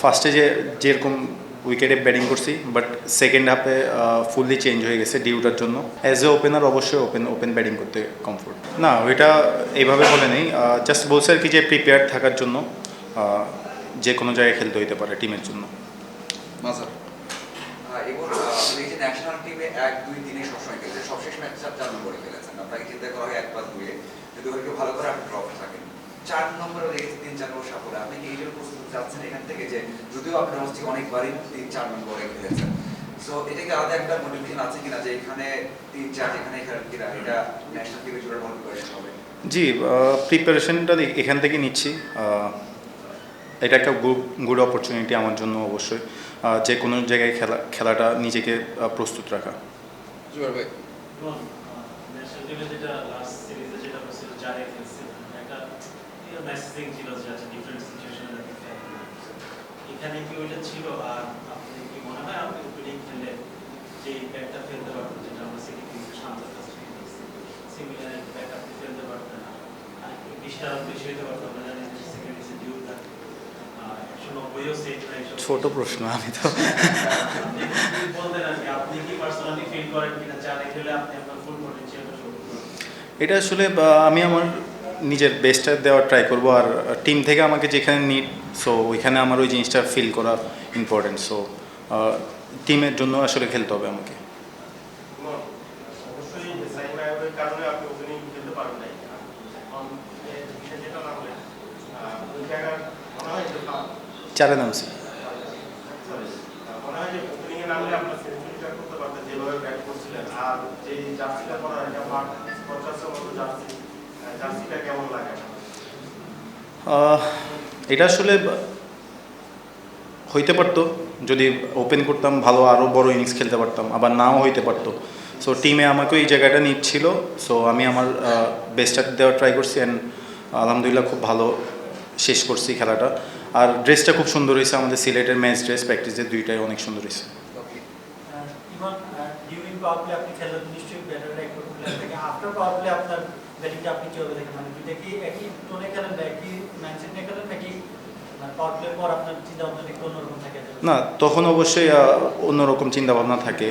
ফার্স্টে যেরকম উইকেটে ব্যাটিং করছি, বাট সেকেন্ড হাফে ফুললি চেঞ্জ হয়ে গেছে ডিউটার জন্য। অ্যাজ এ ওপেনার অবশ্যই ওপেন ব্যাটিং করতে কমফোর্ট না, ওইটা এইভাবে বলে নেই, জাস্ট বলছে আর কি যে প্রিপেয়ার থাকার জন্য যে কোনো জায়গায় খেলতে হইতে পারে টিমের জন্য। এবং এই যে ন্যাশনাল টিমে 1-2-3 সবসময় খেলছে, সবশেষ ম্যাচে 4 নম্বরে খেলেছেন, আপনাকে চিন্তা করা হয় 1+2 যদি ওকে ভালো করে আপনি ড্রপ থাকেন 4 নম্বরে দেখেছি 3-4 নম্বর সাফল্য। আপনি কি এই জন্য প্রস্তুত চাচ্ছেন এখান থেকে যে যদিও আপনার হচ্ছে অনেকবারই 3-4 নম্বরে খেলেছেন, সো এটা কি আলাদা একটা মোটিভেশন আছে কিনা যে এখানে 3-4 যেখানে খেলেন কিনা এটা ন্যাশনাল টিমে জোরে ভালো প্রিপারেশন হবে? জি, প্রিপারেশনটা এখান থেকে নিচ্ছি। এটা একটা গুড অপরচুনিটি আমার জন্য অবশ্যই, যে কোনো জায়গায় খেলাটা নিজেকে প্রস্তুত রাখা। এখানে কি ওইটা ছিল, আর আপনি কি মনে হয় আপনি ওপেনিং খেললে যে ব্যাটটা ফেলতে পারতেন, যেটা আমরা সেকেন্ড ইনিংসে শান্তর কাছ থেকে দেখছি, সিমিলার ব্যাট আপনি ফেলতে পারতেন না, আর একটু বিশটা বেশি হতে পারতো। আমরা জানি যে সেকেন্ড ইনিংসে ডিউ থাকে 190ও সেট নাই। ছোট প্রশ্ন, আমি তো আপনি বলতেন আর কি, আপনি কি পার্সোনালি ফিল করেন কিনা চারে খেলে আপনি আপনার ফুল পটেনশিয়ালটা শো করতে? এটা আসলে আমি আমার নিজের বেস্টটা দেওয়ার ট্রাই করবো, আর টিম থেকে আমাকে যেখানে নিড, সো ওইখানে আমার ওই জিনিসটা ফিল করা ইম্পর্টেন্ট। সো টিমের জন্য আসলে খেলতে হবে আমাকে। চারে নামছি। এটা আসলে হইতে পারতো যদি ওপেন করতাম, ভালো আরও বড় ইনিংস খেলতে পারতাম, আবার নাও হইতে পারতো। সো টিমে আমাকে এই জায়গাটা নিচ্ছিল, সো আমি আমার বেস্টটা দেওয়ার ট্রাই করছি, অ্যান্ড আলহামদুলিল্লাহ খুব ভালো শেষ করছি খেলাটা। আর ড্রেসটা খুব সুন্দর হয়েছে, আমাদের সিলেটের ম্যাচ ড্রেস প্র্যাকটিসের দুইটাই অনেক সুন্দর হয়েছে। না, তখন অবশ্যই অন্যরকম চিন্তাভাবনা থাকে।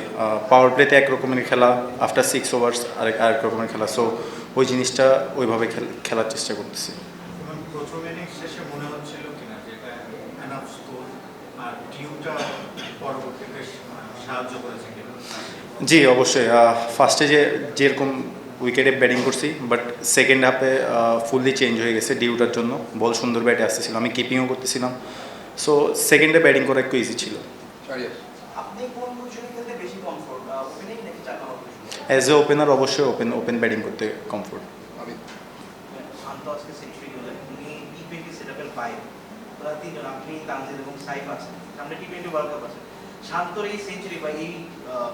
পাওয়ার প্লেতে এক রকমের খেলা, আফটার 6 ওভার্স আরেক রকমের খেলা, সো ওই জিনিসটা ওইভাবে খেলার চেষ্টা করতেছি। জি অবশ্যই, ফার্স্টে যেরকম উইকেটে ব্যাটিং করছি, বাট সেকেন্ড হাফে ফুললি চেঞ্জ হয়ে গেছে ডিউটার জন্য। বল সুন্দর ব্যাটে আসতেছিল, আমি কিপিংও করতেছিলাম, সো সেকেন্ডে ব্যাটিং করা একটু ইজি ছিল। অ্যাজ এ ওপেনার অবশ্যই ওপেন ব্যাটিং করতে কমফোর্ট। শান্তর এই সেঞ্চুরি বা এই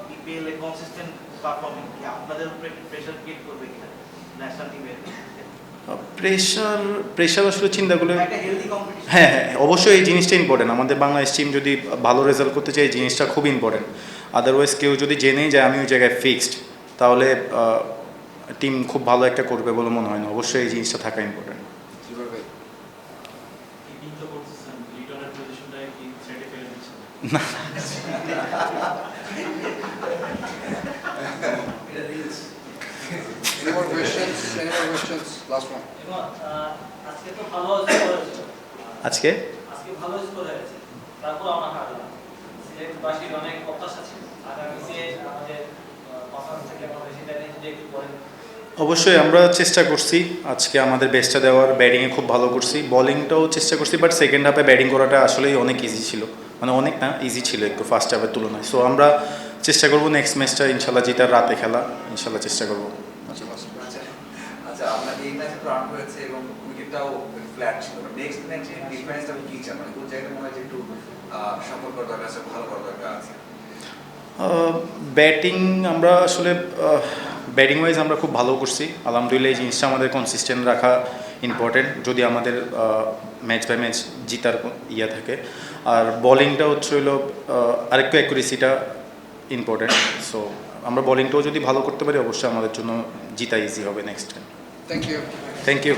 বিপিএল এ কনসিস্টেন্ট পারফরম্যান্স কি আপনাদের উপরে প্রেসার ক্রিয়েট করবে কিনা ন্যাশনাল টিমের? প্রেশার আসলে চিন্তা করলে হ্যাঁ, অবশ্যই এই জিনিসটা ইম্পর্টেন্ট। আমাদের বাংলাদেশ টিম যদি ভালো রেজাল্ট করতে চায় এই জিনিসটা খুব ইম্পর্টেন্ট। আদারওয়াইজ কেউ যদি জেনেই যায় আমি ওই জায়গায় ফিক্সড, তাহলে টিম খুব ভালো একটা করবে বলে মনে হয় না। অবশ্যই এই জিনিসটা থাকা ইম্পর্টেন্ট। না, Any more questions? Last one. আজকে ভালো স্কোর হয়েছে, তারপর আমরা হারলাম। সিলেটবাসীর অনেক প্রত্যাশা ছিল আগামী আমাদের পারফরম্যান্স থেকে আমরা সেটা নিয়ে যদি একটু পরে। অবশ্যই আমরা চেষ্টা করছি আজকে আমাদের বেস্টটা দেওয়ার। ব্যাটিংয়ে খুব ভালো করছি, বোলিংটাও চেষ্টা করছি, বাট সেকেন্ড হাফে ব্যাটিং করাটা আসলেই অনেক ইজি ছিল, মানে অনেক না ইজি ছিল একটু ফার্স্ট হাফের তুলনায়। সো আমরা চেষ্টা করবো নেক্সট ম্যাচটা ইনশাল্লাহ জিতার, রাতে খেলা ইনশাল্লাহ চেষ্টা করবো। আচ্ছা, আপনার এই ম্যাচে তো রান হয়েছে এবং উইকেটটাও ফ্ল্যাট ছিল, নেক্সট ম্যাচে ডিফেন্সটা কি চান, মানে কোন জায়গায় মনে হয় যে একটু সফল করা দরকার আছে, ভালো করা দরকার আছে? ব্যাটিং আমরা আসলে ব্যাটিং ওয়াইজ আমরা খুব ভালো করছি আলহামদুলিল্লাহ। এই জিনিসটা আমাদের কনসিস্টেন্ট রাখা ইম্পর্টেন্ট যদি আমাদের ম্যাচ বাই ম্যাচ জিতার ইয়ে থাকে। আর বোলিংটা হচ্ছে হলো আরেকটু অ্যাকুরেসিটা ইম্পর্টেন্ট। সো আমরা বোলিংটাও যদি ভালো করতে পারি অবশ্যই আমাদের জন্য জিতা ইজি হবে next time. Thank you. Thank you.